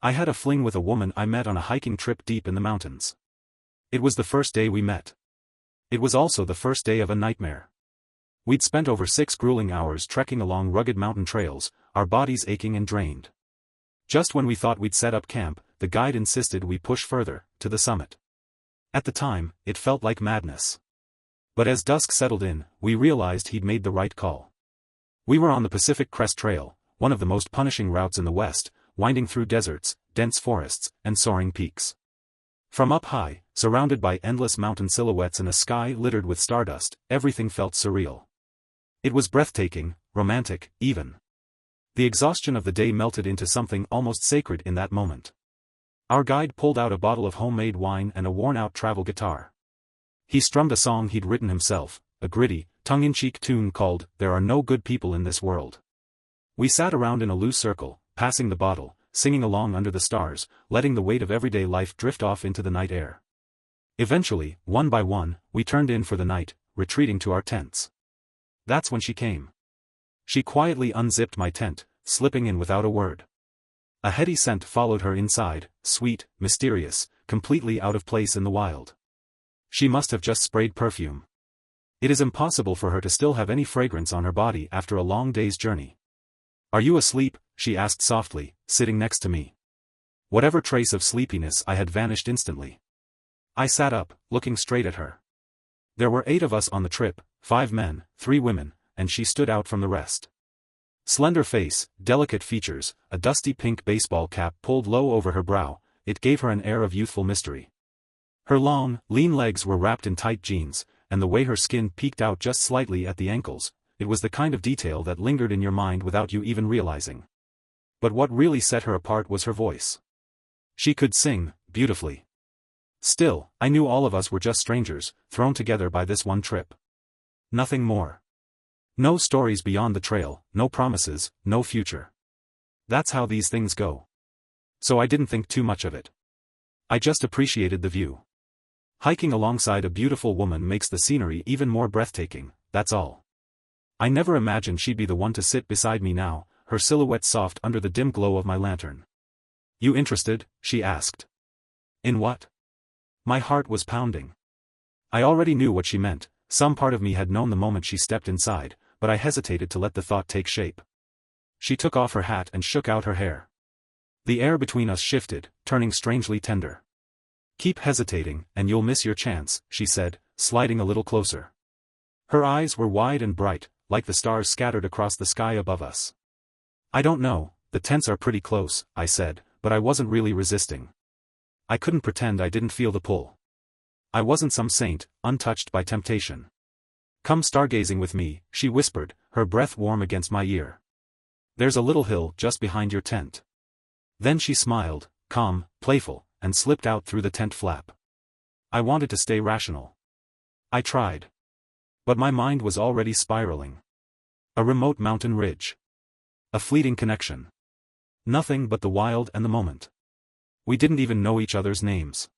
I had a fling with a woman I met on a hiking trip deep in the mountains. It was the first day we met. It was also the first day of a nightmare. We'd spent over 6 grueling hours trekking along rugged mountain trails, our bodies aching and drained. Just when we thought we'd set up camp, the guide insisted we push further, to the summit. At the time, it felt like madness. But as dusk settled in, we realized he'd made the right call. We were on the Pacific Crest Trail, one of the most punishing routes in the West, winding through deserts, dense forests, and soaring peaks. From up high, surrounded by endless mountain silhouettes and a sky littered with stardust, everything felt surreal. It was breathtaking, romantic, even. The exhaustion of the day melted into something almost sacred in that moment. Our guide pulled out a bottle of homemade wine and a worn-out travel guitar. He strummed a song he'd written himself, a gritty, tongue-in-cheek tune called "There Are No Good People in This World." We sat around in a loose circle, passing the bottle, singing along under the stars, letting the weight of everyday life drift off into the night air. Eventually, one by one, we turned in for the night, retreating to our tents. That's when she came. She quietly unzipped my tent, slipping in without a word. A heady scent followed her inside, sweet, mysterious, completely out of place in the wild. She must have just sprayed perfume. It is impossible for her to still have any fragrance on her body after a long day's journey. "Are you asleep?" she asked softly, sitting next to me. Whatever trace of sleepiness I had vanished instantly. I sat up, looking straight at her. There were 8 of us on the trip, 5 men, 3 women, and she stood out from the rest. Slender face, delicate features, a dusty pink baseball cap pulled low over her brow, it gave her an air of youthful mystery. Her long, lean legs were wrapped in tight jeans, and the way her skin peeked out just slightly at the ankles, it was the kind of detail that lingered in your mind without you even realizing. But what really set her apart was her voice. She could sing, beautifully. Still, I knew all of us were just strangers, thrown together by this one trip. Nothing more. No stories beyond the trail, no promises, no future. That's how these things go. So I didn't think too much of it. I just appreciated the view. Hiking alongside a beautiful woman makes the scenery even more breathtaking, that's all. I never imagined she'd be the one to sit beside me now, her silhouette soft under the dim glow of my lantern. "You interested?" she asked. "In what?" My heart was pounding. I already knew what she meant, some part of me had known the moment she stepped inside, but I hesitated to let the thought take shape. She took off her hat and shook out her hair. The air between us shifted, turning strangely tender. "Keep hesitating, and you'll miss your chance," she said, sliding a little closer. Her eyes were wide and bright, like the stars scattered across the sky above us. "I don't know, the tents are pretty close," I said, but I wasn't really resisting. I couldn't pretend I didn't feel the pull. I wasn't some saint, untouched by temptation. "Come stargazing with me," she whispered, her breath warm against my ear. "There's a little hill just behind your tent." Then she smiled, calm, playful, and slipped out through the tent flap. I wanted to stay rational. I tried. But my mind was already spiraling. A remote mountain ridge. A fleeting connection. Nothing but the wild and the moment. We didn't even know each other's names.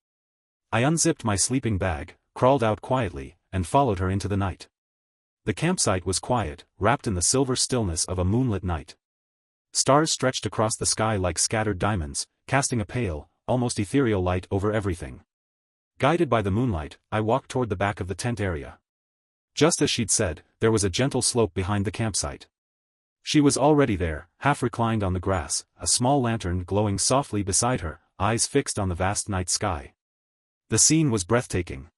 I unzipped my sleeping bag, crawled out quietly, and followed her into the night. The campsite was quiet, wrapped in the silver stillness of a moonlit night. Stars stretched across the sky like scattered diamonds, casting a pale, almost ethereal light over everything. Guided by the moonlight, I walked toward the back of the tent area. Just as she'd said, there was a gentle slope behind the campsite. She was already there, half reclined on the grass, a small lantern glowing softly beside her, eyes fixed on the vast night sky. The scene was breathtaking.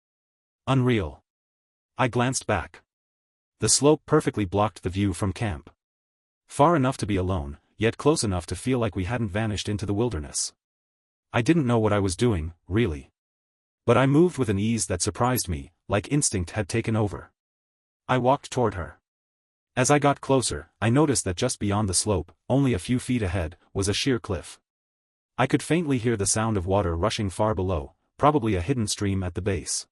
Unreal. I glanced back. The slope perfectly blocked the view from camp. Far enough to be alone, yet close enough to feel like we hadn't vanished into the wilderness. I didn't know what I was doing, really. But I moved with an ease that surprised me, like instinct had taken over. I walked toward her. As I got closer, I noticed that just beyond the slope, only a few feet ahead, was a sheer cliff. I could faintly hear the sound of water rushing far below, probably a hidden stream at the base.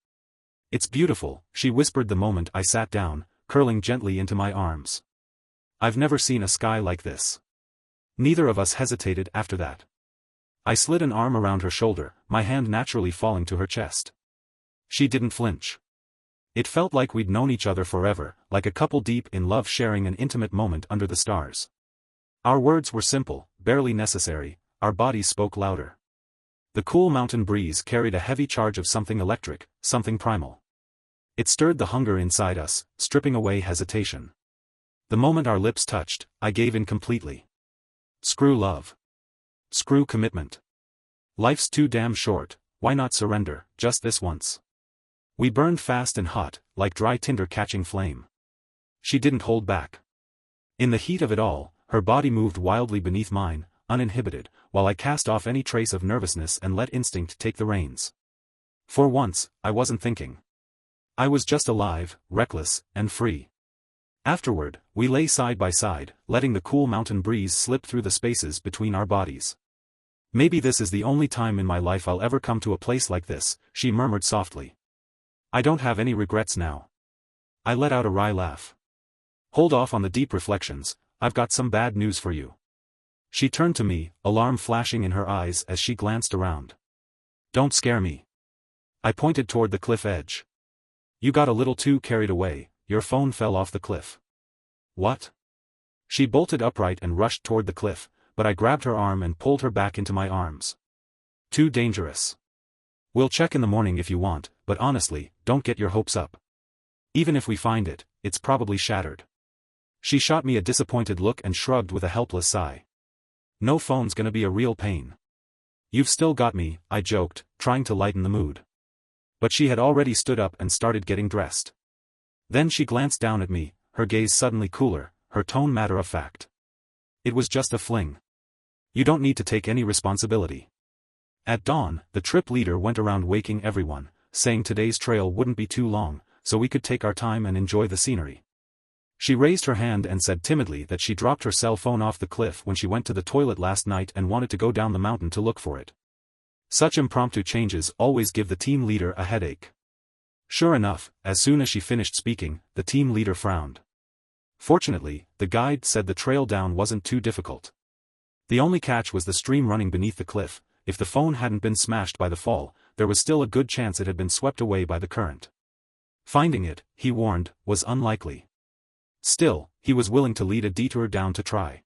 "It's beautiful," she whispered the moment I sat down, curling gently into my arms. "I've never seen a sky like this." Neither of us hesitated after that. I slid an arm around her shoulder, my hand naturally falling to her chest. She didn't flinch. It felt like we'd known each other forever, like a couple deep in love sharing an intimate moment under the stars. Our words were simple, barely necessary, our bodies spoke louder. The cool mountain breeze carried a heavy charge of something electric, something primal. It stirred the hunger inside us, stripping away hesitation. The moment our lips touched, I gave in completely. Screw love. Screw commitment. Life's too damn short, why not surrender, just this once? We burned fast and hot, like dry tinder catching flame. She didn't hold back. In the heat of it all, her body moved wildly beneath mine, uninhibited, while I cast off any trace of nervousness and let instinct take the reins. For once, I wasn't thinking. I was just alive, reckless, and free. Afterward, we lay side by side, letting the cool mountain breeze slip through the spaces between our bodies. Maybe this is the only time in my life I'll ever come to a place like this, she murmured softly. I don't have any regrets now. I let out a wry laugh. Hold off on the deep reflections, I've got some bad news for you. She turned to me, alarm flashing in her eyes as she glanced around. Don't scare me. I pointed toward the cliff edge. You got a little too carried away, your phone fell off the cliff. What? She bolted upright and rushed toward the cliff, but I grabbed her arm and pulled her back into my arms. Too dangerous. We'll check in the morning if you want, but honestly, don't get your hopes up. Even if we find it, it's probably shattered. She shot me a disappointed look and shrugged with a helpless sigh. No phone's gonna be a real pain. You've still got me, I joked, trying to lighten the mood. But she had already stood up and started getting dressed. Then she glanced down at me, her gaze suddenly cooler, her tone matter-of-fact. It was just a fling. You don't need to take any responsibility. At dawn, the trip leader went around waking everyone, saying today's trail wouldn't be too long, so we could take our time and enjoy the scenery. She raised her hand and said timidly that she dropped her cell phone off the cliff when she went to the toilet last night and wanted to go down the mountain to look for it. Such impromptu changes always give the team leader a headache. Sure enough, as soon as she finished speaking, the team leader frowned. Fortunately, the guide said the trail down wasn't too difficult. The only catch was the stream running beneath the cliff. If the phone hadn't been smashed by the fall, there was still a good chance it had been swept away by the current. Finding it, he warned, was unlikely. Still, he was willing to lead a detour down to try.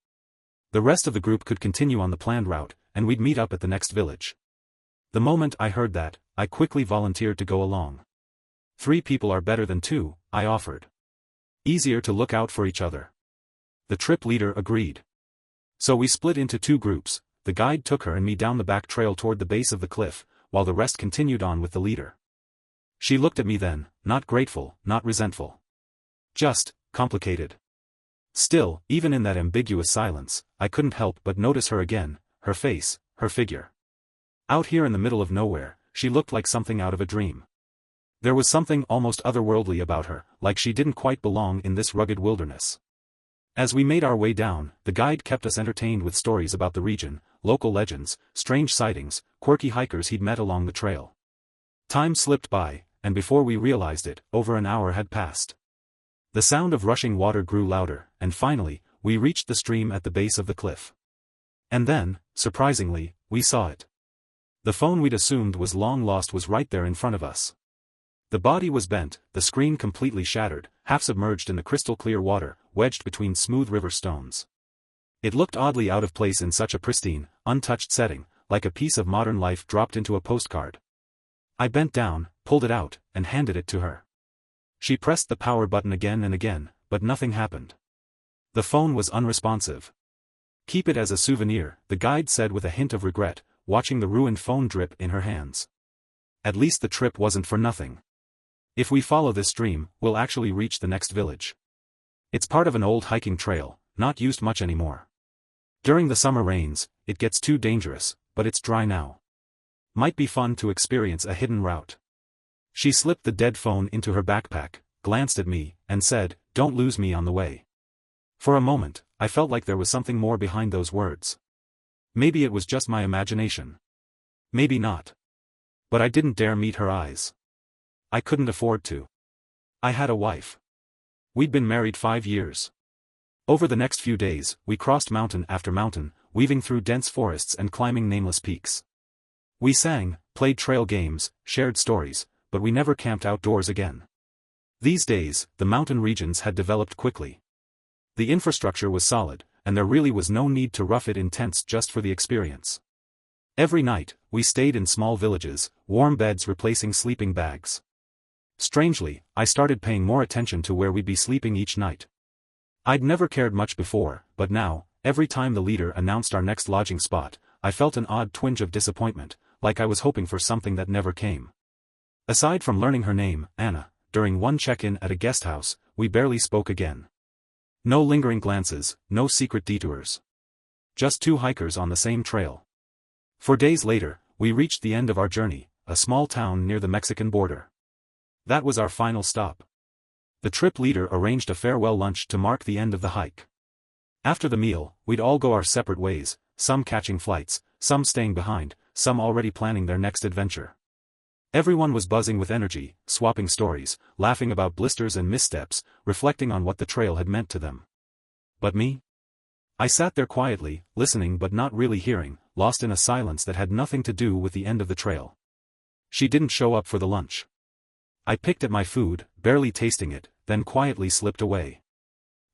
The rest of the group could continue on the planned route, and we'd meet up at the next village. The moment I heard that, I quickly volunteered to go along. 3 people are better than 2, I offered. Easier to look out for each other. The trip leader agreed. So we split into 2 groups, the guide took her and me down the back trail toward the base of the cliff, while the rest continued on with the leader. She looked at me then, not grateful, not resentful. Just complicated. Still, even in that ambiguous silence, I couldn't help but notice her again, her face, her figure. Out here in the middle of nowhere, she looked like something out of a dream. There was something almost otherworldly about her, like she didn't quite belong in this rugged wilderness. As we made our way down, the guide kept us entertained with stories about the region, local legends, strange sightings, quirky hikers he'd met along the trail. Time slipped by, and before we realized it, over an hour had passed. The sound of rushing water grew louder, and finally, we reached the stream at the base of the cliff. And then, surprisingly, we saw it. The phone we'd assumed was long lost was right there in front of us. The body was bent, the screen completely shattered, half submerged in the crystal-clear water, wedged between smooth river stones. It looked oddly out of place in such a pristine, untouched setting, like a piece of modern life dropped into a postcard. I bent down, pulled it out, and handed it to her. She pressed the power button again and again, but nothing happened. The phone was unresponsive. Keep it as a souvenir, the guide said with a hint of regret, watching the ruined phone drip in her hands. At least the trip wasn't for nothing. If we follow this stream, we'll actually reach the next village. It's part of an old hiking trail, not used much anymore. During the summer rains, it gets too dangerous, but it's dry now. Might be fun to experience a hidden route. She slipped the dead phone into her backpack, glanced at me, and said, "Don't lose me on the way." For a moment, I felt like there was something more behind those words. Maybe it was just my imagination. Maybe not. But I didn't dare meet her eyes. I couldn't afford to. I had a wife. We'd been married 5 years. Over the next few days, we crossed mountain after mountain, weaving through dense forests and climbing nameless peaks. We sang, played trail games, shared stories, but we never camped outdoors again. These days, the mountain regions had developed quickly. The infrastructure was solid, and there really was no need to rough it in tents just for the experience. Every night, we stayed in small villages, warm beds replacing sleeping bags. Strangely, I started paying more attention to where we'd be sleeping each night. I'd never cared much before, but now, every time the leader announced our next lodging spot, I felt an odd twinge of disappointment, like I was hoping for something that never came. Aside from learning her name, Anna, during one check-in at a guest house, we barely spoke again. No lingering glances, no secret detours. Just two hikers on the same trail. 4 days later, we reached the end of our journey, a small town near the Mexican border. That was our final stop. The trip leader arranged a farewell lunch to mark the end of the hike. After the meal, we'd all go our separate ways, some catching flights, some staying behind, some already planning their next adventure. Everyone was buzzing with energy, swapping stories, laughing about blisters and missteps, reflecting on what the trail had meant to them. But me? I sat there quietly, listening but not really hearing, lost in a silence that had nothing to do with the end of the trail. She didn't show up for the lunch. I picked at my food, barely tasting it, then quietly slipped away.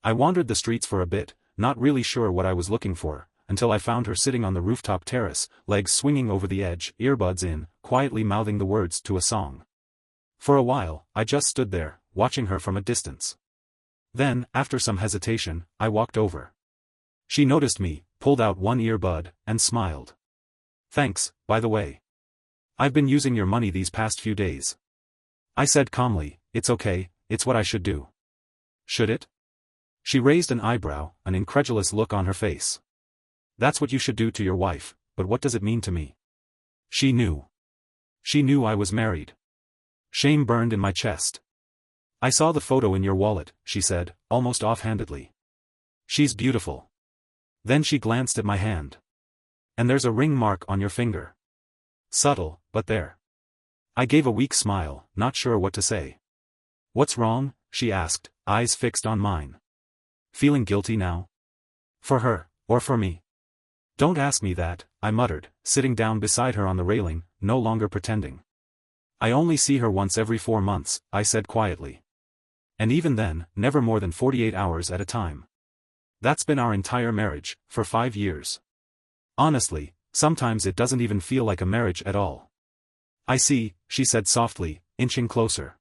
I wandered the streets for a bit, not really sure what I was looking for, until I found her sitting on the rooftop terrace, legs swinging over the edge, earbuds in, quietly mouthing the words to a song. For a while, I just stood there, watching her from a distance. Then, after some hesitation, I walked over. She noticed me, pulled out one earbud, and smiled. "Thanks, by the way. I've been using your money these past few days." I said calmly, "It's okay, it's what I should do." "Should it?" She raised an eyebrow, an incredulous look on her face. "That's what you should do to your wife, but what does it mean to me?" She knew. She knew I was married. Shame burned in my chest. "I saw the photo in your wallet," she said, almost offhandedly. "She's beautiful." Then she glanced at my hand. "And there's a ring mark on your finger. Subtle, but there." I gave a weak smile, not sure what to say. "What's wrong?" she asked, eyes fixed on mine. "Feeling guilty now? For her, or for me?" "Don't ask me that," I muttered, sitting down beside her on the railing, no longer pretending. "I only see her once every 4 months," I said quietly. "And even then, never more than 48 hours at a time. That's been our entire marriage, for 5 years. Honestly, sometimes it doesn't even feel like a marriage at all." "I see," she said softly, inching closer.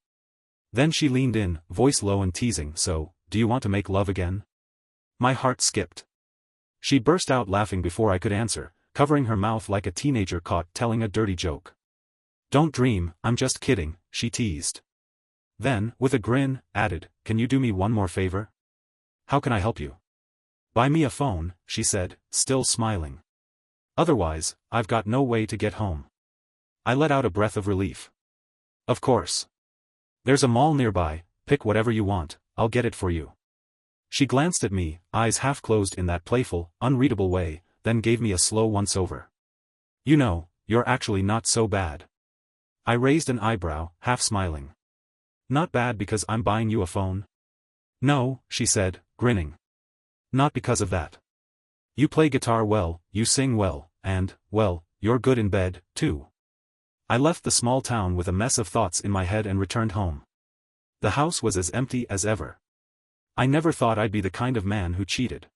Then she leaned in, voice low and teasing, "So, do you want to make love again?" My heart skipped. She burst out laughing before I could answer, covering her mouth like a teenager caught telling a dirty joke. "Don't dream, I'm just kidding," she teased. Then, with a grin, added, "Can you do me one more favor?" "How can I help you?" "Buy me a phone," she said, still smiling. "Otherwise, I've got no way to get home." I let out a breath of relief. "Of course. There's a mall nearby, pick whatever you want, I'll get it for you." She glanced at me, eyes half closed in that playful, unreadable way, then gave me a slow once-over. "You know, you're actually not so bad." I raised an eyebrow, half smiling. "Not bad because I'm buying you a phone?" "No," she said, grinning. "Not because of that. You play guitar well, you sing well, and, well, you're good in bed, too." I left the small town with a mess of thoughts in my head and returned home. The house was as empty as ever. I never thought I'd be the kind of man who cheated.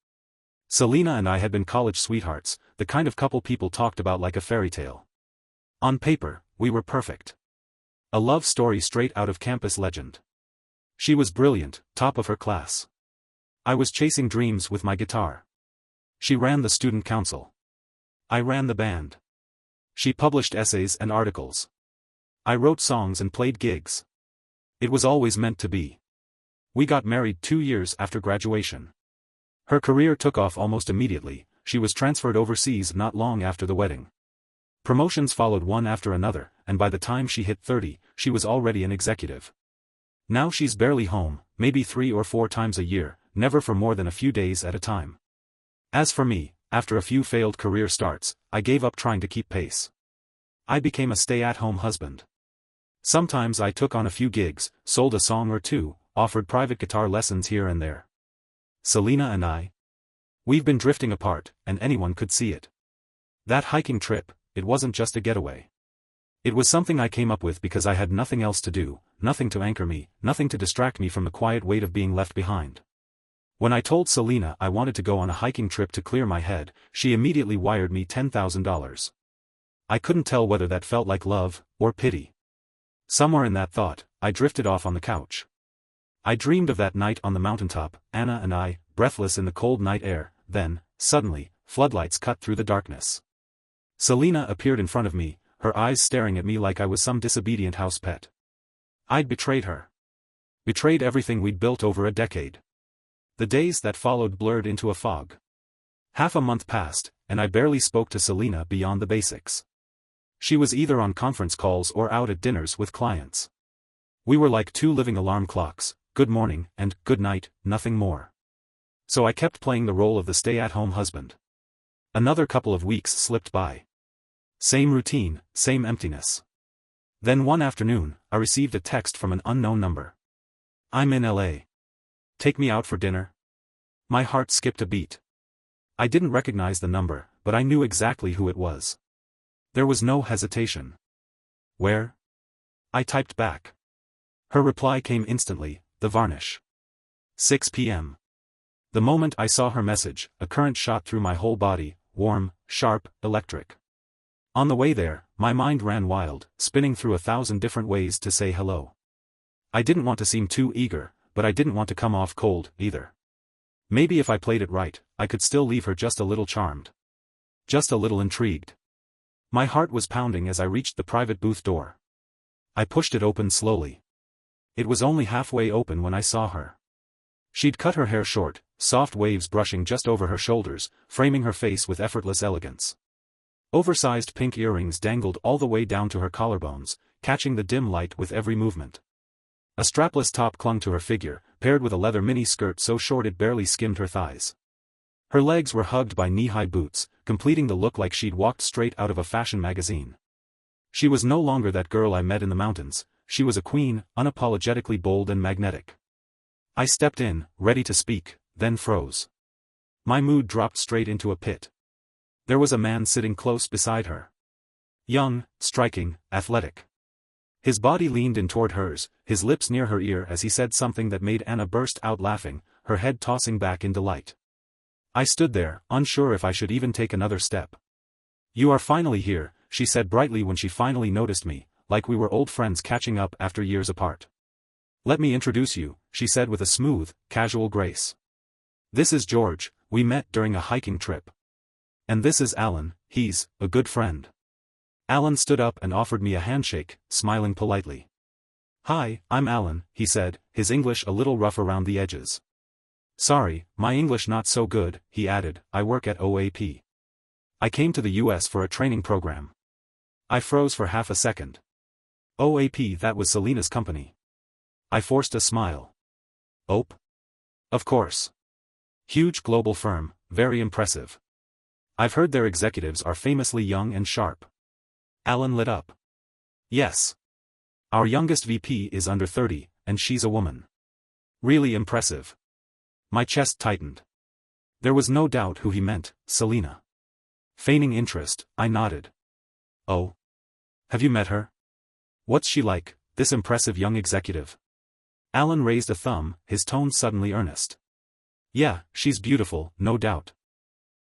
Selena and I had been college sweethearts, the kind of couple people talked about like a fairy tale. On paper, we were perfect. A love story straight out of campus legend. She was brilliant, top of her class. I was chasing dreams with my guitar. She ran the student council. I ran the band. She published essays and articles. I wrote songs and played gigs. It was always meant to be. We got married 2 years after graduation. Her career took off almost immediately, she was transferred overseas not long after the wedding. Promotions followed one after another, and by the time she hit 30, she was already an executive. Now she's barely home, maybe 3 or 4 times a year, never for more than a few days at a time. As for me, after a few failed career starts, I gave up trying to keep pace. I became a stay-at-home husband. Sometimes I took on a few gigs, sold a song or two, offered private guitar lessons here and there. Selena and I. We've been drifting apart, and anyone could see it. That hiking trip, it wasn't just a getaway. It was something I came up with because I had nothing else to do, nothing to anchor me, nothing to distract me from the quiet weight of being left behind. When I told Selena I wanted to go on a hiking trip to clear my head, she immediately wired me $10,000. I couldn't tell whether that felt like love, or pity. Somewhere in that thought, I drifted off on the couch. I dreamed of that night on the mountaintop, Anna and I, breathless in the cold night air, then, suddenly, floodlights cut through the darkness. Selina appeared in front of me, her eyes staring at me like I was some disobedient house pet. I'd betrayed her. Betrayed everything we'd built over a decade. The days that followed blurred into a fog. Half a month passed, and I barely spoke to Selina beyond the basics. She was either on conference calls or out at dinners with clients. We were like two living alarm clocks, good morning and good night, nothing more. So I kept playing the role of the stay-at-home husband. Another couple of weeks slipped by. Same routine, same emptiness. Then one afternoon, I received a text from an unknown number. "I'm in LA. Take me out for dinner?" My heart skipped a beat. I didn't recognize the number, but I knew exactly who it was. There was no hesitation. "Where?" I typed back. Her reply came instantly, the varnish. 6 p.m. The moment I saw her message, a current shot through my whole body, warm, sharp, electric. On the way there, my mind ran wild, spinning through 1,000 different ways to say hello. I didn't want to seem too eager, but I didn't want to come off cold, either. Maybe if I played it right, I could still leave her just a little charmed. Just a little intrigued. My heart was pounding as I reached the private booth door. I pushed it open slowly. It was only halfway open when I saw her. She'd cut her hair short, soft waves brushing just over her shoulders, framing her face with effortless elegance. Oversized pink earrings dangled all the way down to her collarbones, catching the dim light with every movement. A strapless top clung to her figure, paired with a leather mini-skirt so short it barely skimmed her thighs. Her legs were hugged by knee-high boots, completing the look like she'd walked straight out of a fashion magazine. She was no longer that girl I met in the mountains, she was a queen, unapologetically bold and magnetic. I stepped in, ready to speak, then froze. My mood dropped straight into a pit. There was a man sitting close beside her. Young, striking, athletic. His body leaned in toward hers, his lips near her ear as he said something that made Anna burst out laughing, her head tossing back in delight. I stood there, unsure if I should even take another step. "You are finally here," she said brightly when she finally noticed me, like we were old friends catching up after years apart. "Let me introduce you," she said with a smooth, casual grace. "This is George, we met during a hiking trip. And this is Alan, he's a good friend." Alan stood up and offered me a handshake, smiling politely. "Hi, I'm Alan," he said, his English a little rough around the edges. "Sorry, my English not so good," he added, "I work at OAP. I came to the US for a training program." I froze for half a second. OAP, that was Selina's company. I forced a smile. "OAP? Of course. Huge global firm, very impressive. I've heard their executives are famously young and sharp." Alan lit up. "Yes. Our youngest VP is under 30, and she's a woman. Really impressive." My chest tightened. There was no doubt who he meant, Selina. Feigning interest, I nodded. "Oh? Have you met her? What's she like, this impressive young executive?" Alan raised a thumb, his tone suddenly earnest. "Yeah, she's beautiful, no doubt.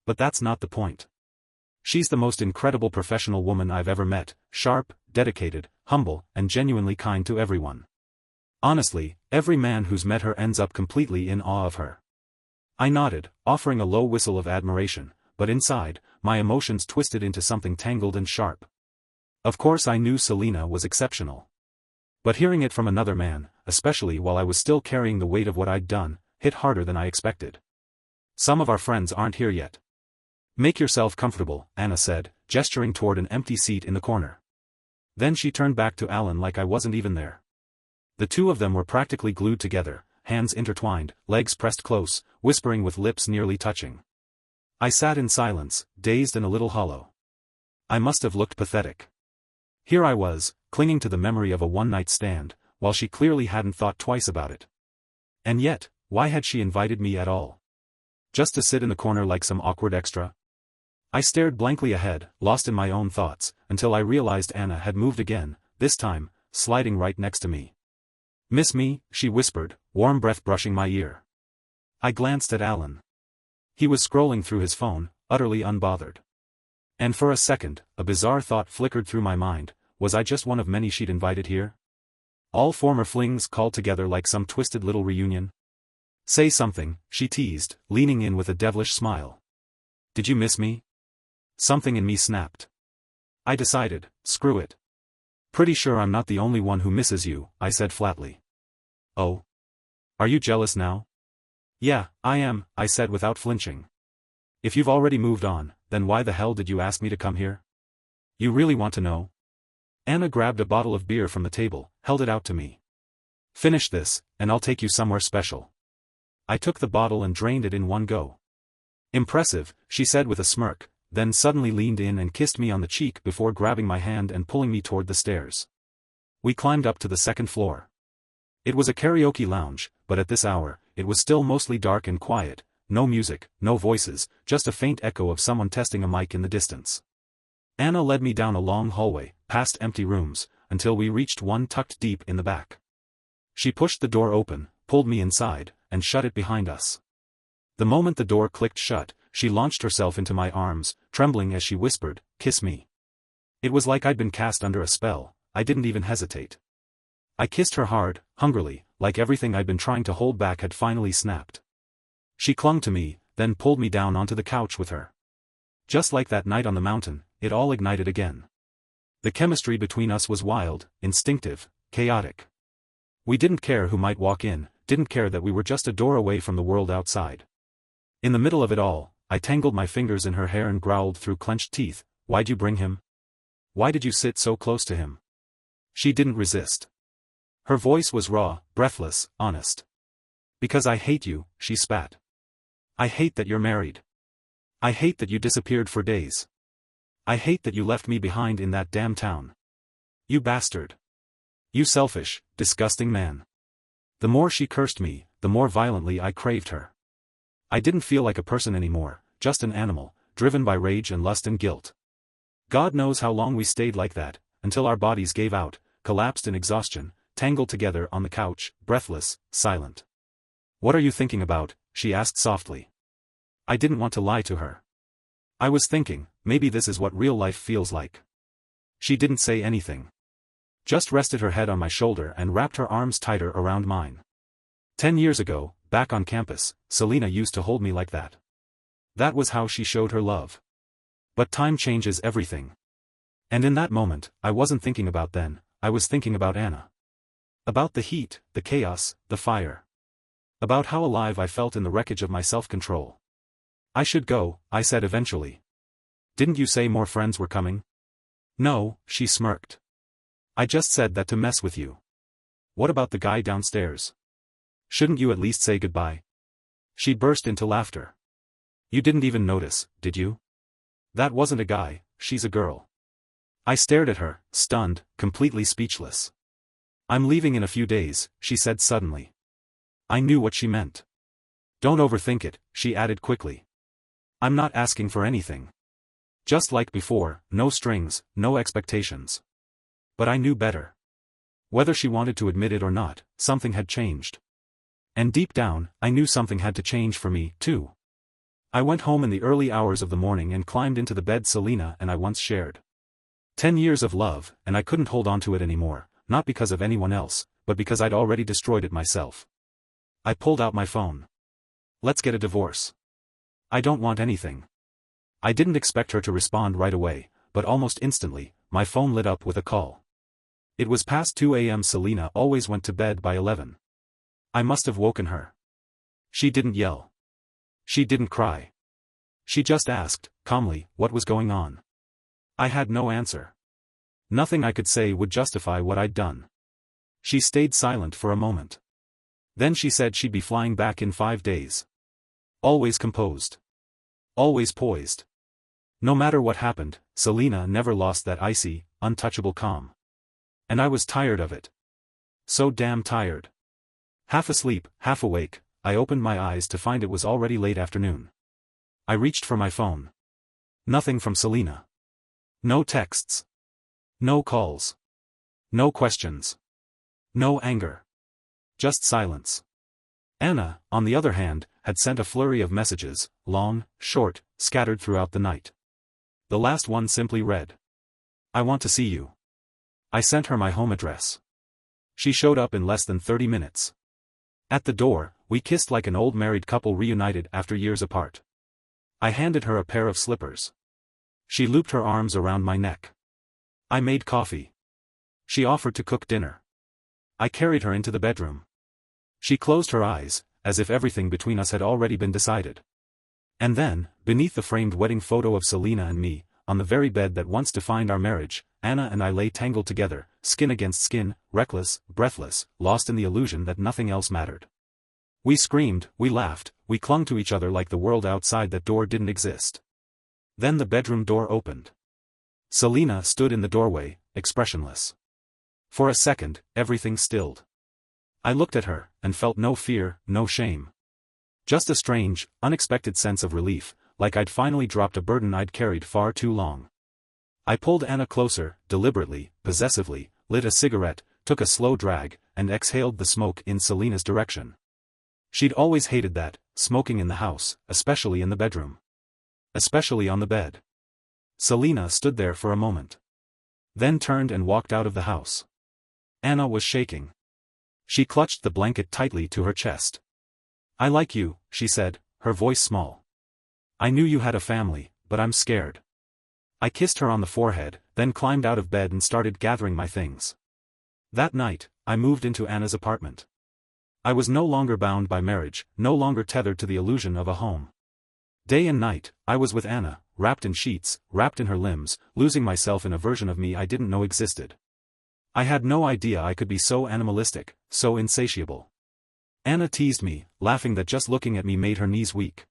But that's not the point. She's the most incredible professional woman I've ever met, sharp, dedicated, humble, and genuinely kind to everyone. Honestly, every man who's met her ends up completely in awe of her." I nodded, offering a low whistle of admiration, but inside, my emotions twisted into something tangled and sharp. Of course I knew Selina was exceptional. But hearing it from another man, especially while I was still carrying the weight of what I'd done, hit harder than I expected. "Some of our friends aren't here yet. Make yourself comfortable," Anna said, gesturing toward an empty seat in the corner. Then she turned back to Alan like I wasn't even there. The two of them were practically glued together, hands intertwined, legs pressed close, whispering with lips nearly touching. I sat in silence, dazed and a little hollow. I must have looked pathetic. Here I was, clinging to the memory of a one-night stand, while she clearly hadn't thought twice about it. And yet, why had she invited me at all? Just to sit in the corner like some awkward extra? I stared blankly ahead, lost in my own thoughts, until I realized Anna had moved again, this time, sliding right next to me. "Miss me?" she whispered, warm breath brushing my ear. I glanced at Alan. He was scrolling through his phone, utterly unbothered. And for a second, a bizarre thought flickered through my mind, was I just one of many she'd invited here? All former flings called together like some twisted little reunion? Say something, she teased, leaning in with a devilish smile. Did you miss me? Something in me snapped. I decided, screw it. Pretty sure I'm not the only one who misses you, I said flatly. Oh? Are you jealous now? Yeah, I am, I said without flinching. If you've already moved on, then why the hell did you ask me to come here? You really want to know? Anna grabbed a bottle of beer from the table, held it out to me. Finish this, and I'll take you somewhere special. I took the bottle and drained it in one go. Impressive, she said with a smirk, then suddenly leaned in and kissed me on the cheek before grabbing my hand and pulling me toward the stairs. We climbed up to the second floor. It was a karaoke lounge, but at this hour, it was still mostly dark and quiet, no music, no voices, just a faint echo of someone testing a mic in the distance. Anna led me down a long hallway, past empty rooms, until we reached one tucked deep in the back. She pushed the door open, pulled me inside, and shut it behind us. The moment the door clicked shut, she launched herself into my arms, trembling as she whispered, "Kiss me." It was like I'd been cast under a spell, I didn't even hesitate. I kissed her hard, hungrily, like everything I'd been trying to hold back had finally snapped. She clung to me, then pulled me down onto the couch with her. Just like that night on the mountain, it all ignited again. The chemistry between us was wild, instinctive, chaotic. We didn't care who might walk in, didn't care that we were just a door away from the world outside. In the middle of it all, I tangled my fingers in her hair and growled through clenched teeth, "Why'd you bring him? Why did you sit so close to him?" She didn't resist. Her voice was raw, breathless, honest. "Because I hate you," she spat. "I hate that you're married. I hate that you disappeared for days. I hate that you left me behind in that damn town. You bastard. You selfish, disgusting man." The more she cursed me, the more violently I craved her. I didn't feel like a person anymore, just an animal, driven by rage and lust and guilt. God knows how long we stayed like that, until our bodies gave out, collapsed in exhaustion, tangled together on the couch, breathless, silent. "What are you thinking about?" she asked softly. I didn't want to lie to her. I was thinking, maybe this is what real life feels like. She didn't say anything. Just rested her head on my shoulder and wrapped her arms tighter around mine. 10 years ago, back on campus, Selena used to hold me like that. That was how she showed her love. But time changes everything. And in that moment, I wasn't thinking about then, I was thinking about Anna. About the heat, the chaos, the fire. About how alive I felt in the wreckage of my self-control. "I should go," I said eventually. "Didn't you say more friends were coming?" "No," she smirked. "I just said that to mess with you." "What about the guy downstairs? Shouldn't you at least say goodbye?" She burst into laughter. "You didn't even notice, did you? That wasn't a guy, she's a girl." I stared at her, stunned, completely speechless. "I'm leaving in a few days," she said suddenly. I knew what she meant. "Don't overthink it," she added quickly. "I'm not asking for anything. Just like before, no strings, no expectations." But I knew better. Whether she wanted to admit it or not, something had changed. And deep down, I knew something had to change for me, too. I went home in the early hours of the morning and climbed into the bed Selena and I once shared. 10 years of love, and I couldn't hold on to it anymore, not because of anyone else, but because I'd already destroyed it myself. I pulled out my phone. "Let's get a divorce. I don't want anything." I didn't expect her to respond right away, but almost instantly, my phone lit up with a call. It was past 2 a.m. Selena always went to bed by 11. I must have woken her. She didn't yell. She didn't cry. She just asked, calmly, what was going on. I had no answer. Nothing I could say would justify what I'd done. She stayed silent for a moment. Then she said she'd be flying back in 5 days. Always composed. Always poised. No matter what happened, Selena never lost that icy, untouchable calm. And I was tired of it. So damn tired. Half asleep, half awake, I opened my eyes to find it was already late afternoon. I reached for my phone. Nothing from Selena. No texts. No calls. No questions. No anger. Just silence. Anna, on the other hand, had sent a flurry of messages, long, short, scattered throughout the night. The last one simply read, "I want to see you." I sent her my home address. She showed up in less than 30 minutes. At the door, we kissed like an old married couple reunited after years apart. I handed her a pair of slippers. She looped her arms around my neck. I made coffee. She offered to cook dinner. I carried her into the bedroom. She closed her eyes, as if everything between us had already been decided. And then, beneath the framed wedding photo of Selena and me, on the very bed that once defined our marriage, Anna and I lay tangled together, skin against skin, reckless, breathless, lost in the illusion that nothing else mattered. We screamed, we laughed, we clung to each other like the world outside that door didn't exist. Then the bedroom door opened. Selena stood in the doorway, expressionless. For a second, everything stilled. I looked at her, and felt no fear, no shame. Just a strange, unexpected sense of relief, like I'd finally dropped a burden I'd carried far too long. I pulled Anna closer, deliberately, possessively, lit a cigarette, took a slow drag, and exhaled the smoke in Selena's direction. She'd always hated that, smoking in the house, especially in the bedroom. Especially on the bed. Selena stood there for a moment. Then turned and walked out of the house. Anna was shaking. She clutched the blanket tightly to her chest. "I like you," she said, her voice small. "I knew you had a family, but I'm scared." I kissed her on the forehead, then climbed out of bed and started gathering my things. That night, I moved into Anna's apartment. I was no longer bound by marriage, no longer tethered to the illusion of a home. Day and night, I was with Anna, wrapped in sheets, wrapped in her limbs, losing myself in a version of me I didn't know existed. I had no idea I could be so animalistic, so insatiable. Anna teased me, laughing that just looking at me made her knees weak.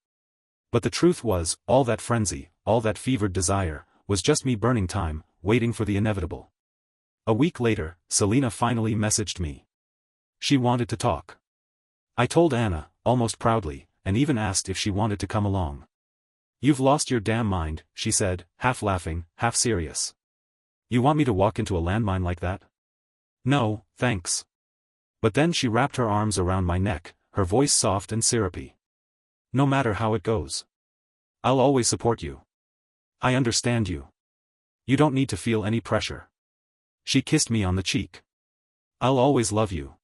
But the truth was, all that frenzy, all that fevered desire, was just me burning time, waiting for the inevitable. A week later, Selena finally messaged me. She wanted to talk. I told Anna, almost proudly, and even asked if she wanted to come along. "You've lost your damn mind," she said, half laughing, half serious. "You want me to walk into a landmine like that?" "No, thanks." But then she wrapped her arms around my neck, her voice soft and syrupy. "No matter how it goes. I'll always support you. I understand you. You don't need to feel any pressure." She kissed me on the cheek. "I'll always love you."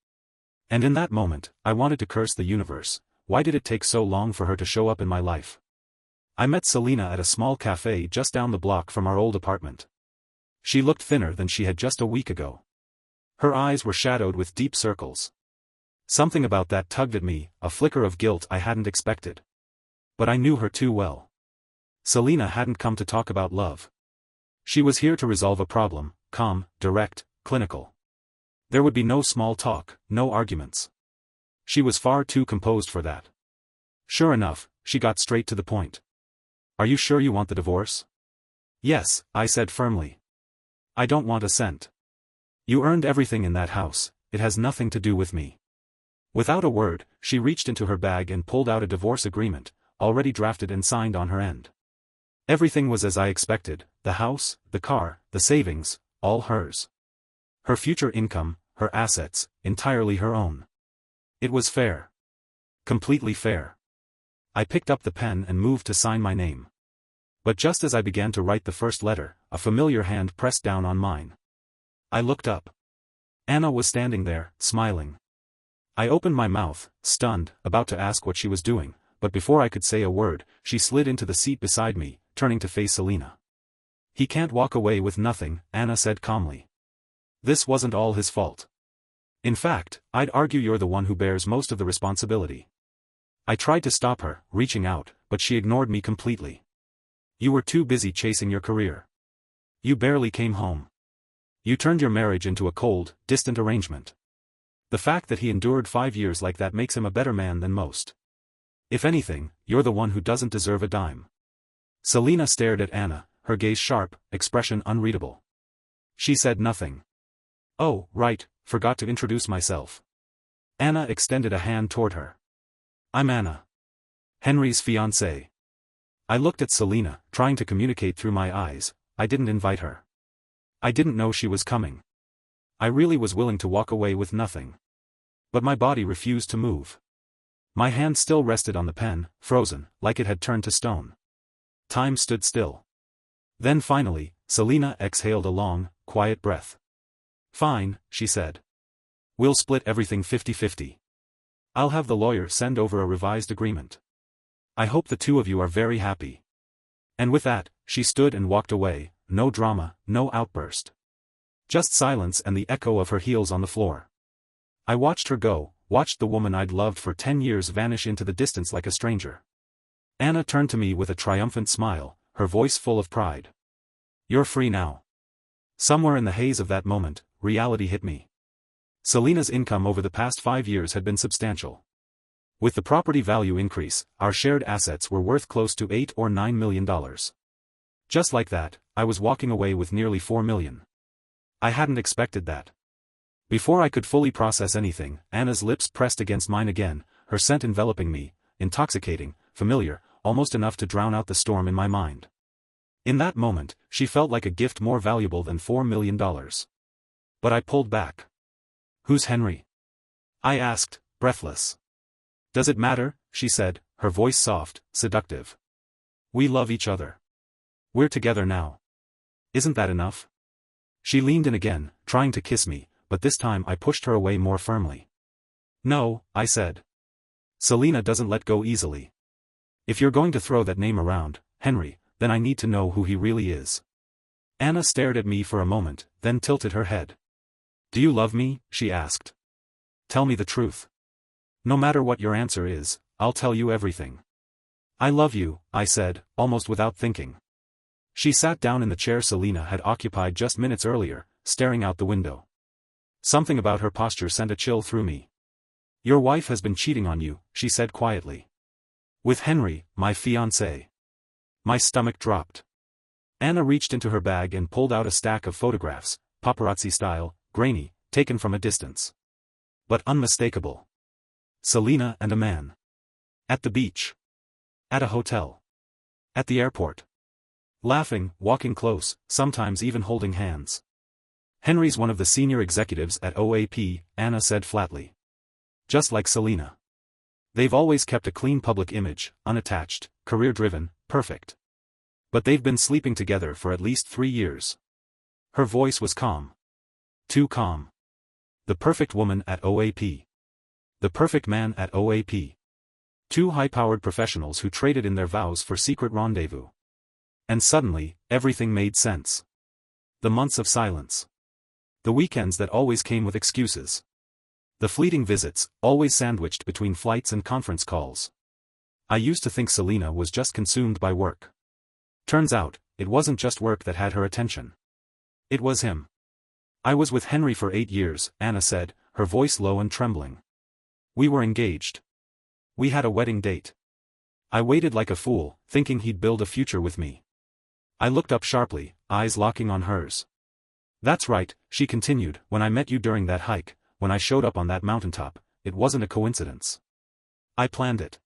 And in that moment, I wanted to curse the universe. Why did it take so long for her to show up in my life? I met Selena at a small cafe just down the block from our old apartment. She looked thinner than she had just a week ago. Her eyes were shadowed with deep circles. Something about that tugged at me, a flicker of guilt I hadn't expected. But I knew her too well. Selena hadn't come to talk about love. She was here to resolve a problem, calm, direct, clinical. There would be no small talk, no arguments. She was far too composed for that. Sure enough, she got straight to the point. "Are you sure you want the divorce?" "Yes," I said firmly. "I don't want a cent. You earned everything in that house, it has nothing to do with me." Without a word, she reached into her bag and pulled out a divorce agreement, already drafted and signed on her end. Everything was as I expected, the house, the car, the savings, all hers. Her future income, her assets, entirely her own. It was fair. Completely fair. I picked up the pen and moved to sign my name. But just as I began to write the first letter, a familiar hand pressed down on mine. I looked up. Anna was standing there, smiling. I opened my mouth, stunned, about to ask what she was doing, but before I could say a word, she slid into the seat beside me, turning to face Selena. "He can't walk away with nothing," Anna said calmly. "This wasn't all his fault. In fact, I'd argue you're the one who bears most of the responsibility." I tried to stop her, reaching out, but she ignored me completely. "You were too busy chasing your career. You barely came home. You turned your marriage into a cold, distant arrangement. The fact that he endured 5 years like that makes him a better man than most. If anything, you're the one who doesn't deserve a dime." Selena stared at Anna, her gaze sharp, expression unreadable. She said nothing. "Oh, right, forgot to introduce myself." Anna extended a hand toward her. "I'm Anna. Henry's fiancée." I looked at Selena, trying to communicate through my eyes. I didn't invite her. I didn't know she was coming. I really was willing to walk away with nothing. But my body refused to move. My hand still rested on the pen, frozen, like it had turned to stone. Time stood still. Then finally, Selina exhaled a long, quiet breath. Fine, she said. We'll split everything 50-50. I'll have the lawyer send over a revised agreement. I hope the two of you are very happy. And with that, she stood and walked away, no drama, no outburst. Just silence and the echo of her heels on the floor. I watched her go, watched the woman I'd loved for 10 years vanish into the distance like a stranger. Anna turned to me with a triumphant smile, her voice full of pride. You're free now. Somewhere in the haze of that moment, reality hit me. Selina's income over the past 5 years had been substantial. With the property value increase, our shared assets were worth close to $8 or $9 million. Just like that, I was walking away with nearly $4 million. I hadn't expected that. Before I could fully process anything, Anna's lips pressed against mine again, her scent enveloping me, intoxicating, familiar, almost enough to drown out the storm in my mind. In that moment, she felt like a gift more valuable than $4 million. But I pulled back. Who's Henry? I asked, breathless. Does it matter? She said, her voice soft, seductive. We love each other. We're together now. Isn't that enough? She leaned in again, trying to kiss me, but this time I pushed her away more firmly. No, I said. Selina doesn't let go easily. If you're going to throw that name around, Henry, then I need to know who he really is. Anna stared at me for a moment, then tilted her head. Do you love me? She asked. Tell me the truth. No matter what your answer is, I'll tell you everything. I love you, I said, almost without thinking. She sat down in the chair Selina had occupied just minutes earlier, staring out the window. Something about her posture sent a chill through me. Your wife has been cheating on you, she said quietly. With Henry, my fiancé. My stomach dropped. Anna reached into her bag and pulled out a stack of photographs, paparazzi style, grainy, taken from a distance. But unmistakable. Selina and a man. At the beach. At a hotel. At the airport. Laughing, walking close, sometimes even holding hands. Henry's one of the senior executives at OAP, Anna said flatly. Just like Selina. They've always kept a clean public image, unattached, career-driven, perfect. But they've been sleeping together for at least 3 years. Her voice was calm. Too calm. The perfect woman at OAP. The perfect man at OAP. Two high-powered professionals who traded in their vows for secret rendezvous. And suddenly, everything made sense. The months of silence. The weekends that always came with excuses. The fleeting visits, always sandwiched between flights and conference calls. I used to think Selina was just consumed by work. Turns out, it wasn't just work that had her attention. It was him. I was with Henry for 8 years, Anna said, her voice low and trembling. We were engaged. We had a wedding date. I waited like a fool, thinking he'd build a future with me. I looked up sharply, eyes locking on hers. That's right, she continued, when I met you during that hike, when I showed up on that mountaintop, it wasn't a coincidence. I planned it.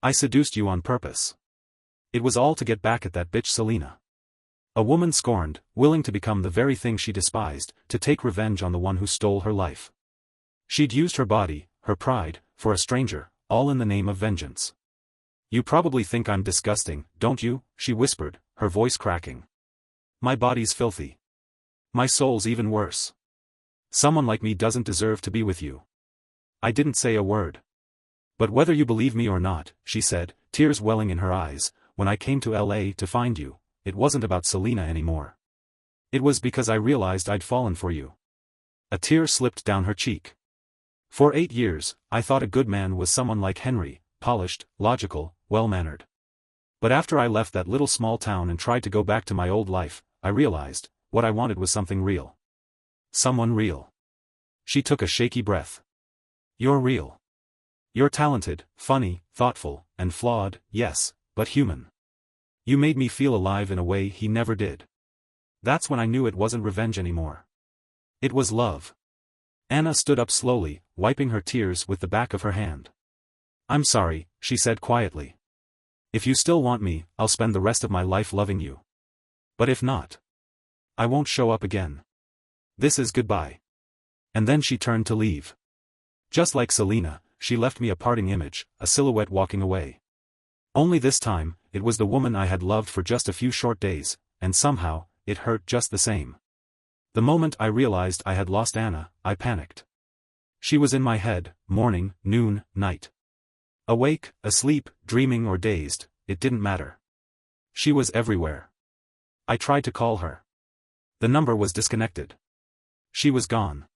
I seduced you on purpose. It was all to get back at that bitch Selina. A woman scorned, willing to become the very thing she despised, to take revenge on the one who stole her life. She'd used her body, her pride, for a stranger, all in the name of vengeance. You probably think I'm disgusting, don't you? She whispered, her voice cracking. My body's filthy. My soul's even worse. Someone like me doesn't deserve to be with you. I didn't say a word. But whether you believe me or not, she said, tears welling in her eyes, when I came to LA to find you, it wasn't about Selina anymore. It was because I realized I'd fallen for you. A tear slipped down her cheek. For 8 years, I thought a good man was someone like Henry, polished, logical, well-mannered. But after I left that little small town and tried to go back to my old life, I realized, what I wanted was something real. Someone real. She took a shaky breath. You're real. You're talented, funny, thoughtful, and flawed, yes, but human. You made me feel alive in a way he never did. That's when I knew it wasn't revenge anymore. It was love. Anna stood up slowly, wiping her tears with the back of her hand. I'm sorry, she said quietly. If you still want me, I'll spend the rest of my life loving you. But if not, I won't show up again. This is goodbye. And then she turned to leave. Just like Selina, she left me a parting image, a silhouette walking away. Only this time, it was the woman I had loved for just a few short days, and somehow, it hurt just the same. The moment I realized I had lost Anna, I panicked. She was in my head, morning, noon, night. Awake, asleep, dreaming or dazed, it didn't matter. She was everywhere. I tried to call her. The number was disconnected. She was gone.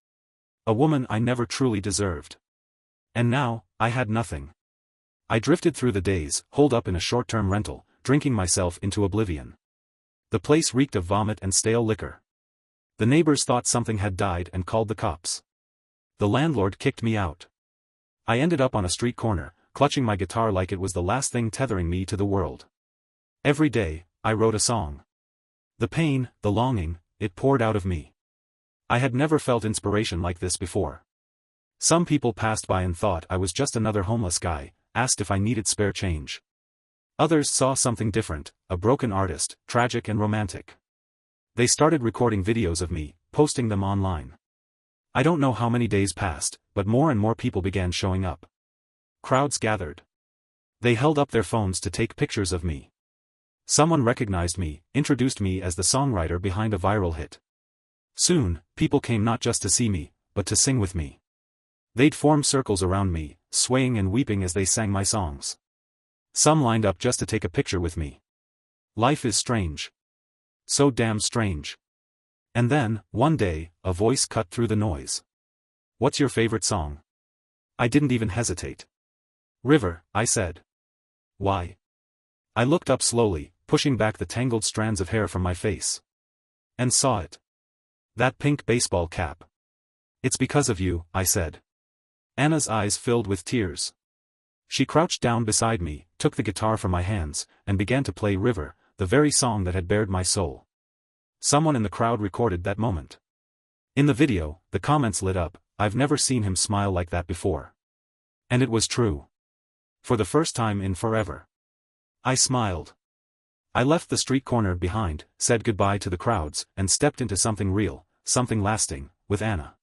A woman I never truly deserved. And now, I had nothing. I drifted through the days, holed up in a short-term rental, drinking myself into oblivion. The place reeked of vomit and stale liquor. The neighbors thought something had died and called the cops. The landlord kicked me out. I ended up on a street corner, clutching my guitar like it was the last thing tethering me to the world. Every day, I wrote a song. The pain, the longing, it poured out of me. I had never felt inspiration like this before. Some people passed by and thought I was just another homeless guy, asked if I needed spare change. Others saw something different, a broken artist, tragic and romantic. They started recording videos of me, posting them online. I don't know how many days passed, but more and more people began showing up. Crowds gathered. They held up their phones to take pictures of me. Someone recognized me, introduced me as the songwriter behind a viral hit. Soon, people came not just to see me, but to sing with me. They'd form circles around me, swaying and weeping as they sang my songs. Some lined up just to take a picture with me. Life is strange. So damn strange. And then, one day, a voice cut through the noise. "What's your favorite song?" I didn't even hesitate. "River," I said. "Why?" I looked up slowly, pushing back the tangled strands of hair from my face. And saw it. That pink baseball cap. "It's because of you," I said. Anna's eyes filled with tears. She crouched down beside me, took the guitar from my hands, and began to play River, the very song that had bared my soul. Someone in the crowd recorded that moment. In the video, the comments lit up, "I've never seen him smile like that before." And it was true. For the first time in forever. I smiled. I left the street corner behind, said goodbye to the crowds, and stepped into something real, something lasting, with Anna.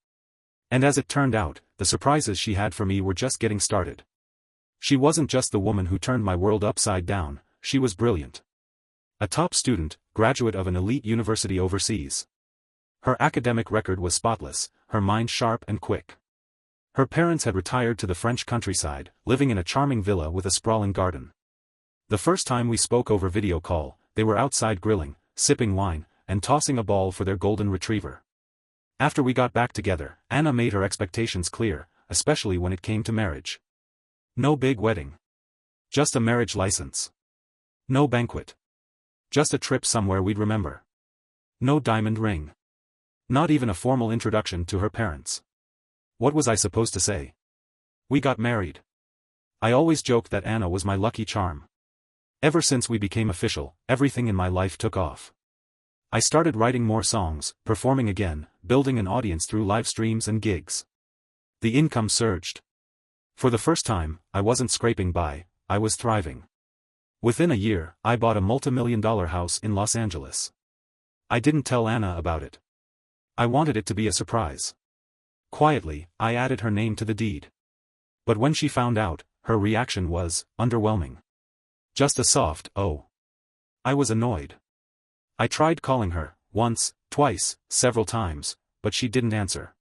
And as it turned out, the surprises she had for me were just getting started. She wasn't just the woman who turned my world upside down, she was brilliant. A top student, graduate of an elite university overseas. Her academic record was spotless, her mind sharp and quick. Her parents had retired to the French countryside, living in a charming villa with a sprawling garden. The first time we spoke over video call, they were outside grilling, sipping wine, and tossing a ball for their golden retriever. After we got back together, Anna made her expectations clear, especially when it came to marriage. No big wedding. Just a marriage license. No banquet. Just a trip somewhere we'd remember. No diamond ring. Not even a formal introduction to her parents. What was I supposed to say? We got married. I always joked that Anna was my lucky charm. Ever since we became official, everything in my life took off. I started writing more songs, performing again, building an audience through live streams and gigs. The income surged. For the first time, I wasn't scraping by, I was thriving. Within a year, I bought a multi-million-dollar house in Los Angeles. I didn't tell Anna about it. I wanted it to be a surprise. Quietly, I added her name to the deed. But when she found out, her reaction was underwhelming. Just a soft, "Oh." I was annoyed. I tried calling her, once, twice, several times, but she didn't answer.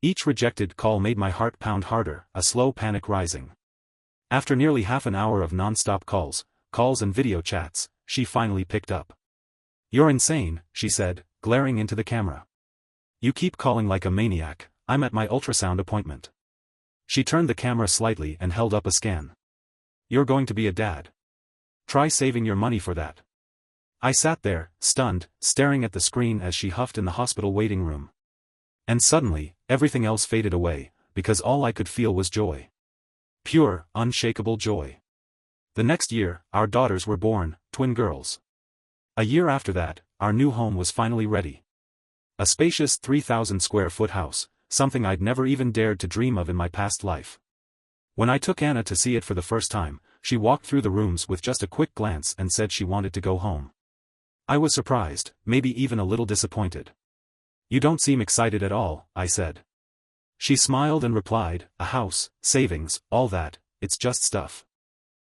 Each rejected call made my heart pound harder, a slow panic rising. After nearly half an hour of non-stop calls and video chats, she finally picked up. "You're insane," she said, glaring into the camera. "You keep calling like a maniac, I'm at my ultrasound appointment." She turned the camera slightly and held up a scan. "You're going to be a dad. Try saving your money for that." I sat there, stunned, staring at the screen as she huffed in the hospital waiting room. And suddenly, everything else faded away, because all I could feel was joy. Pure, unshakable joy. The next year, our daughters were born, twin girls. A year after that, our new home was finally ready. A spacious 3,000-square-foot house, something I'd never even dared to dream of in my past life. When I took Anna to see it for the first time, she walked through the rooms with just a quick glance and said she wanted to go home. I was surprised, maybe even a little disappointed. "You don't seem excited at all," I said. She smiled and replied, "A house, savings, all that, it's just stuff.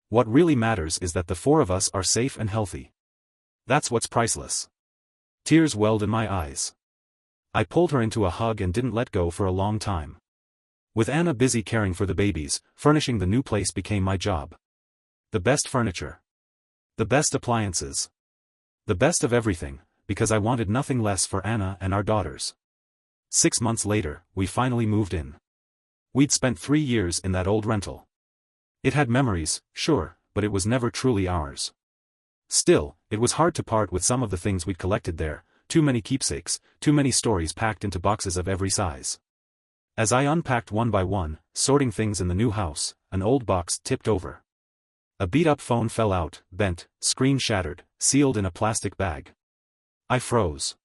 What really matters is that the four of us are safe and healthy. That's what's priceless." Tears welled in my eyes. I pulled her into a hug and didn't let go for a long time. With Anna busy caring for the babies, furnishing the new place became my job. The best furniture. The best appliances. The best of everything, because I wanted nothing less for Anna and our daughters. 6 months later, we finally moved in. We'd spent 3 years in that old rental. It had memories, sure, but it was never truly ours. Still, it was hard to part with some of the things we'd collected there, too many keepsakes, too many stories packed into boxes of every size. As I unpacked one by one, sorting things in the new house, an old box tipped over. A beat-up phone fell out, bent, screen shattered, sealed in a plastic bag. I froze.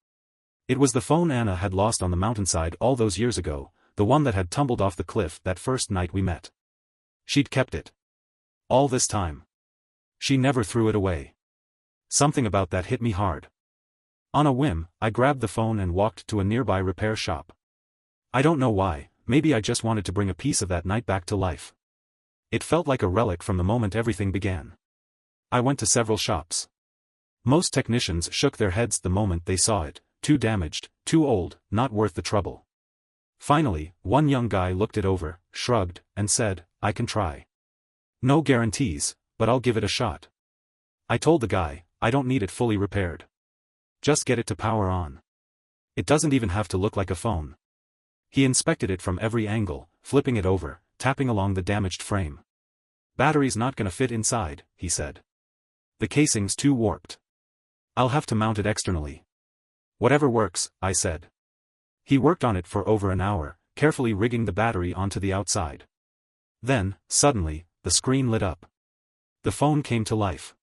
It was the phone Anna had lost on the mountainside all those years ago, the one that had tumbled off the cliff that first night we met. She'd kept it. All this time. She never threw it away. Something about that hit me hard. On a whim, I grabbed the phone and walked to a nearby repair shop. I don't know why, maybe I just wanted to bring a piece of that night back to life. It felt like a relic from the moment everything began. I went to several shops. Most technicians shook their heads the moment they saw it, too damaged, too old, not worth the trouble. Finally, one young guy looked it over, shrugged, and said, "I can try. No guarantees, but I'll give it a shot." I told the guy, "I don't need it fully repaired. Just get it to power on. It doesn't even have to look like a phone." He inspected it from every angle, flipping it over, tapping along the damaged frame. "Battery's not gonna fit inside," he said. "The casing's too warped. I'll have to mount it externally." "Whatever works," I said. He worked on it for over an hour, carefully rigging the battery onto the outside. Then, suddenly, the screen lit up. The phone came to life.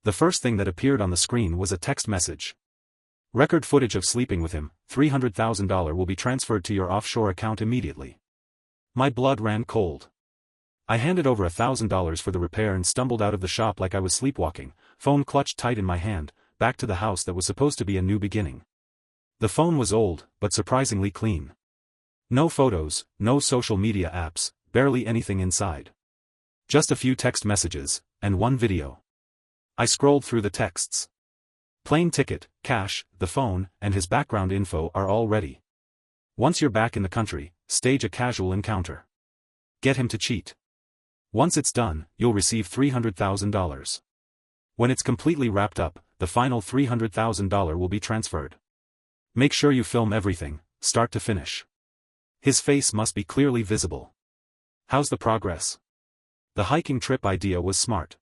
The first thing that appeared on the screen was a text message. "Record footage of sleeping with him, $300,000 will be transferred to your offshore account immediately." My blood ran cold. I handed over $1,000 for the repair and stumbled out of the shop like I was sleepwalking, phone clutched tight in my hand, back to the house that was supposed to be a new beginning. The phone was old, but surprisingly clean. No photos, no social media apps, barely anything inside. Just a few text messages, and one video. I scrolled through the texts. Plane ticket, cash, the phone, and his background info are all ready. Once you're back in the country, stage a casual encounter. Get him to cheat. Once it's done, you'll receive $300,000. When it's completely wrapped up, the final $300,000 will be transferred. Make sure you film everything, start to finish. His face must be clearly visible. How's the progress? The hiking trip idea was smart.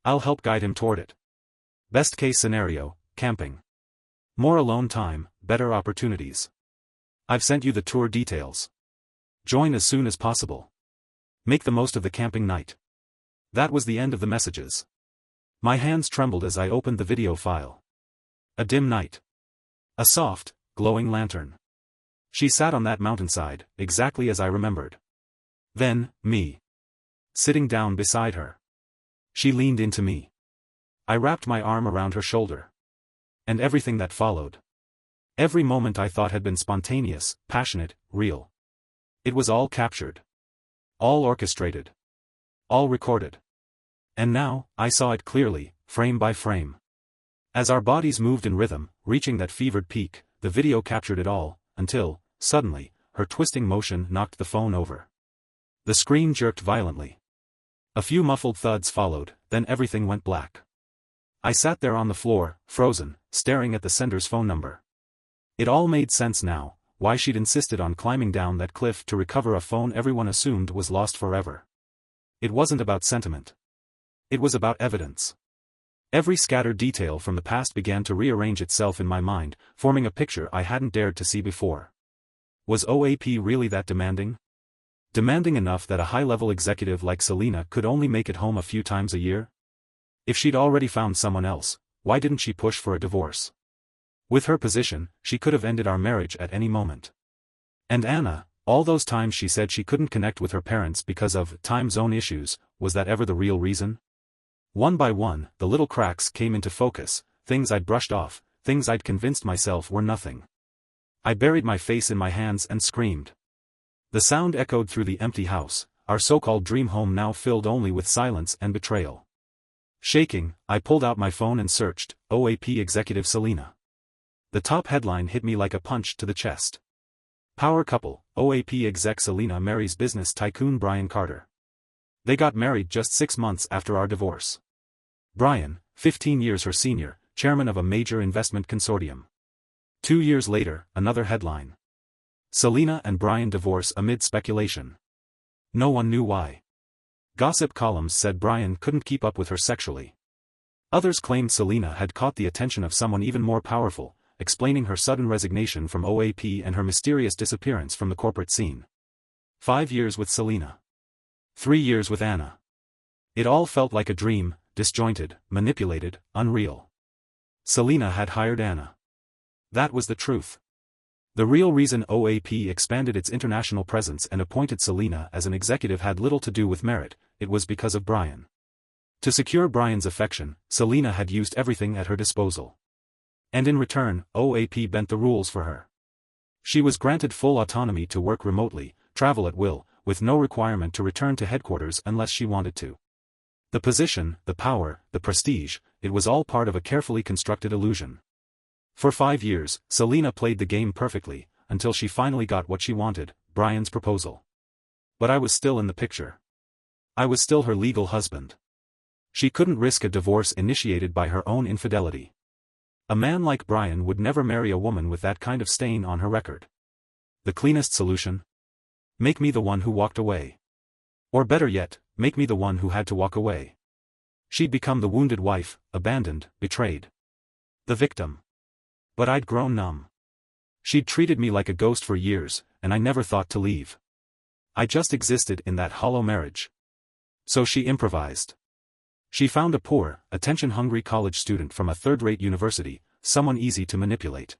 I'll help guide him toward it. Best case scenario, camping. More alone time, better opportunities. I've sent you the tour details. Join as soon as possible. Make the most of the camping night. That was the end of the messages. My hands trembled as I opened the video file. A dim night. A soft, glowing lantern. She sat on that mountainside, exactly as I remembered. Then, me. Sitting down beside her. She leaned into me. I wrapped my arm around her shoulder. And everything that followed. Every moment I thought had been spontaneous, passionate, real. It was all captured. All orchestrated. All recorded. And now, I saw it clearly, frame by frame. As our bodies moved in rhythm, reaching that fevered peak, the video captured it all, until, suddenly, her twisting motion knocked the phone over. The screen jerked violently. A few muffled thuds followed, then everything went black. I sat there on the floor, frozen, staring at the sender's phone number. It all made sense now, why she'd insisted on climbing down that cliff to recover a phone everyone assumed was lost forever. It wasn't about sentiment. It was about evidence. Every scattered detail from the past began to rearrange itself in my mind, forming a picture I hadn't dared to see before. Was OAP really that demanding? Demanding enough that a high-level executive like Selena could only make it home a few times a year? If she'd already found someone else, why didn't she push for a divorce? With her position, she could have ended our marriage at any moment. And Anna, all those times she said she couldn't connect with her parents because of time zone issues, was that ever the real reason? One by one, the little cracks came into focus, things I'd brushed off, things I'd convinced myself were nothing. I buried my face in my hands and screamed. The sound echoed through the empty house, our so-called dream home now filled only with silence and betrayal. Shaking, I pulled out my phone and searched, OAP Executive Selena. The top headline hit me like a punch to the chest. Power couple, OAP exec Selena marries business tycoon Brian Carter. They got married just 6 months after our divorce. Brian, 15 years her senior, chairman of a major investment consortium. 2 years later, another headline. Selena and Brian divorce amid speculation. No one knew why. Gossip columns said Brian couldn't keep up with her sexually. Others claimed Selena had caught the attention of someone even more powerful, explaining her sudden resignation from OAP and her mysterious disappearance from the corporate scene. 5 years with Selena. 3 years with Anna. It all felt like a dream, disjointed, manipulated, unreal. Selena had hired Anna. That was the truth. The real reason OAP expanded its international presence and appointed Selena as an executive had little to do with merit, it was because of Brian. To secure Brian's affection, Selena had used everything at her disposal. And in return, OAP bent the rules for her. She was granted full autonomy to work remotely, travel at will, with no requirement to return to headquarters unless she wanted to. The position, the power, the prestige, it was all part of a carefully constructed illusion. For 5 years, Selena played the game perfectly, until she finally got what she wanted, Brian's proposal. But I was still in the picture. I was still her legal husband. She couldn't risk a divorce initiated by her own infidelity. A man like Brian would never marry a woman with that kind of stain on her record. The cleanest solution? Make me the one who walked away. Or better yet, make me the one who had to walk away. She'd become the wounded wife, abandoned, betrayed. The victim. But I'd grown numb. She'd treated me like a ghost for years, and I never thought to leave. I just existed in that hollow marriage. So she improvised. She found a poor, attention-hungry college student from a third-rate university, someone easy to manipulate.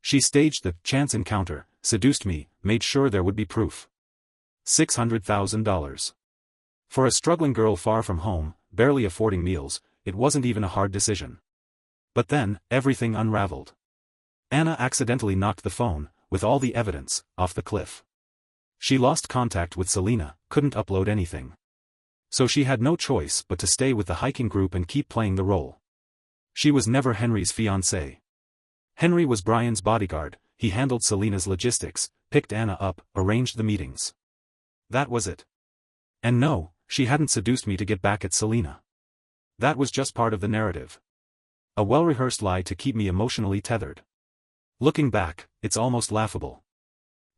She staged the chance encounter, seduced me, made sure there would be proof. $600,000. For a struggling girl far from home, barely affording meals, it wasn't even a hard decision. But then, everything unraveled. Anna accidentally knocked the phone, with all the evidence, off the cliff. She lost contact with Selena, couldn't upload anything. So she had no choice but to stay with the hiking group and keep playing the role. She was never Henry's fiancée. Henry was Brian's bodyguard, he handled Selena's logistics, picked Anna up, arranged the meetings. That was it. And no, she hadn't seduced me to get back at Selena. That was just part of the narrative. A well-rehearsed lie to keep me emotionally tethered. Looking back, it's almost laughable.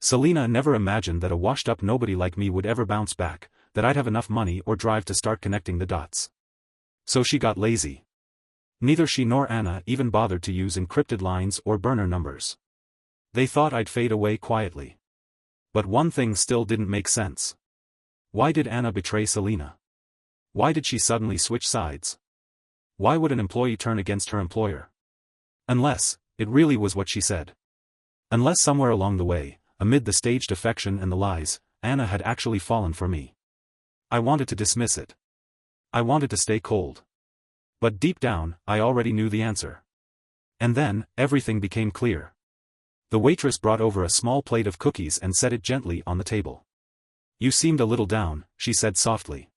Selena never imagined that a washed-up nobody like me would ever bounce back, that I'd have enough money or drive to start connecting the dots. So she got lazy. Neither she nor Anna even bothered to use encrypted lines or burner numbers. They thought I'd fade away quietly. But one thing still didn't make sense. Why did Anna betray Selena? Why did she suddenly switch sides? Why would an employee turn against her employer? Unless, it really was what she said. Unless somewhere along the way, amid the staged affection and the lies, Anna had actually fallen for me. I wanted to dismiss it. I wanted to stay cold. But deep down, I already knew the answer. And then, everything became clear. The waitress brought over a small plate of cookies and set it gently on the table. You seemed a little down, she said softly.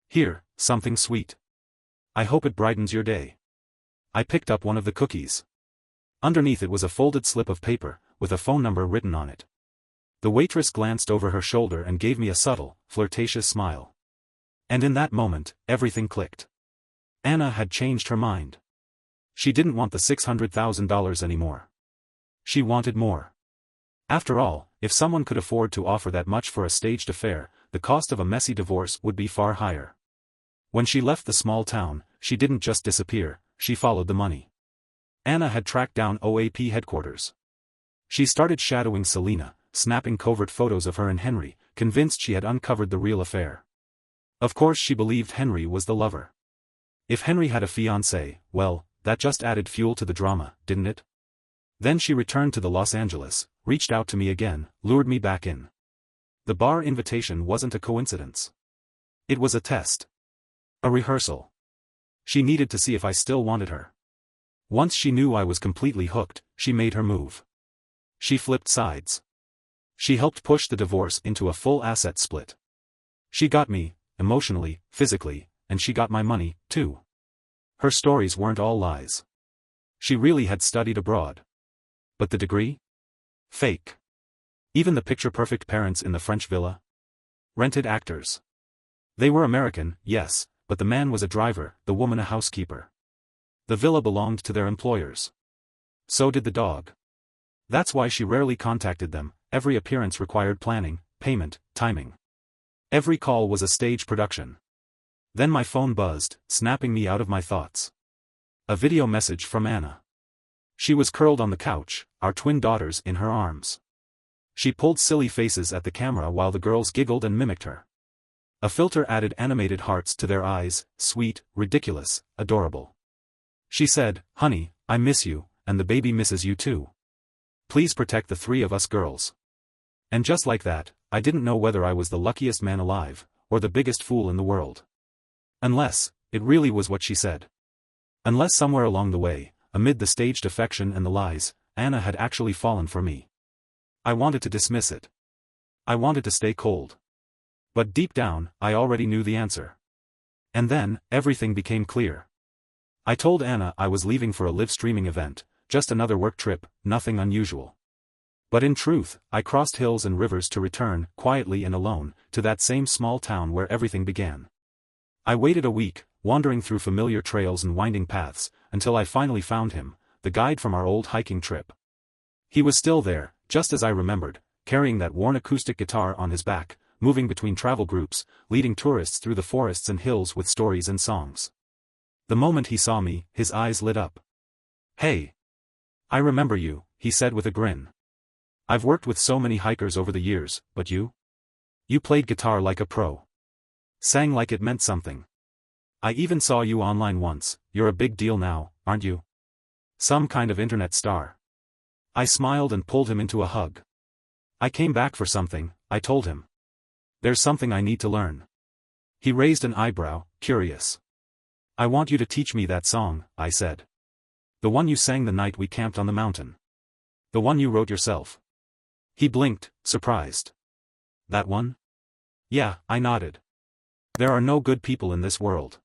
Here, something sweet. I hope it brightens your day. I picked up one of the cookies. Underneath it was a folded slip of paper, with a phone number written on it. The waitress glanced over her shoulder and gave me a subtle, flirtatious smile. And in that moment, everything clicked. Anna had changed her mind. She didn't want the $600,000 anymore. She wanted more. After all, if someone could afford to offer that much for a staged affair, the cost of a messy divorce would be far higher. When she left the small town, she didn't just disappear, she followed the money. Anna had tracked down OAP headquarters. She started shadowing Selena, snapping covert photos of her and Henry, convinced she had uncovered the real affair. Of course she believed Henry was the lover. If Henry had a fiancée, well, that just added fuel to the drama, didn't it? Then she returned to the Los Angeles, reached out to me again, lured me back in. The bar invitation wasn't a coincidence. It was a test. A rehearsal. She needed to see if I still wanted her. Once she knew I was completely hooked, she made her move. She flipped sides. She helped push the divorce into a full asset split. She got me, emotionally, physically, and she got my money, too. Her stories weren't all lies. She really had studied abroad. But the degree? Fake. Even the picture-perfect parents in the French villa? Rented actors. They were American, yes, but the man was a driver, the woman a housekeeper. The villa belonged to their employers. So did the dog. That's why she rarely contacted them. Every appearance required planning, payment, timing. Every call was a stage production. Then my phone buzzed, snapping me out of my thoughts. A video message from Anna. She was curled on the couch, our twin daughters in her arms. She pulled silly faces at the camera while the girls giggled and mimicked her. A filter added animated hearts to their eyes, sweet, ridiculous, adorable. She said, "Honey, I miss you, and the baby misses you too. Please protect the three of us girls." And just like that, I didn't know whether I was the luckiest man alive, or the biggest fool in the world. Unless, it really was what she said. Unless somewhere along the way, amid the staged affection and the lies, Anna had actually fallen for me. I wanted to dismiss it. I wanted to stay cold. But deep down, I already knew the answer. And then, everything became clear. I told Anna I was leaving for a live streaming event, just another work trip, nothing unusual. But in truth, I crossed hills and rivers to return, quietly and alone, to that same small town where everything began. I waited a week, wandering through familiar trails and winding paths, until I finally found him, the guide from our old hiking trip. He was still there, just as I remembered, carrying that worn acoustic guitar on his back, moving between travel groups, leading tourists through the forests and hills with stories and songs. The moment he saw me, his eyes lit up. "Hey! I remember you," he said with a grin. "I've worked with so many hikers over the years, but you? You played guitar like a pro. Sang like it meant something. I even saw you online once. You're a big deal now, aren't you? Some kind of internet star." I smiled and pulled him into a hug. "I came back for something," I told him. "There's something I need to learn." He raised an eyebrow, curious. "I want you to teach me that song," I said. "The one you sang the night we camped on the mountain. The one you wrote yourself." He blinked, surprised. "That one?" "Yeah," I nodded. "There are no good people in this world.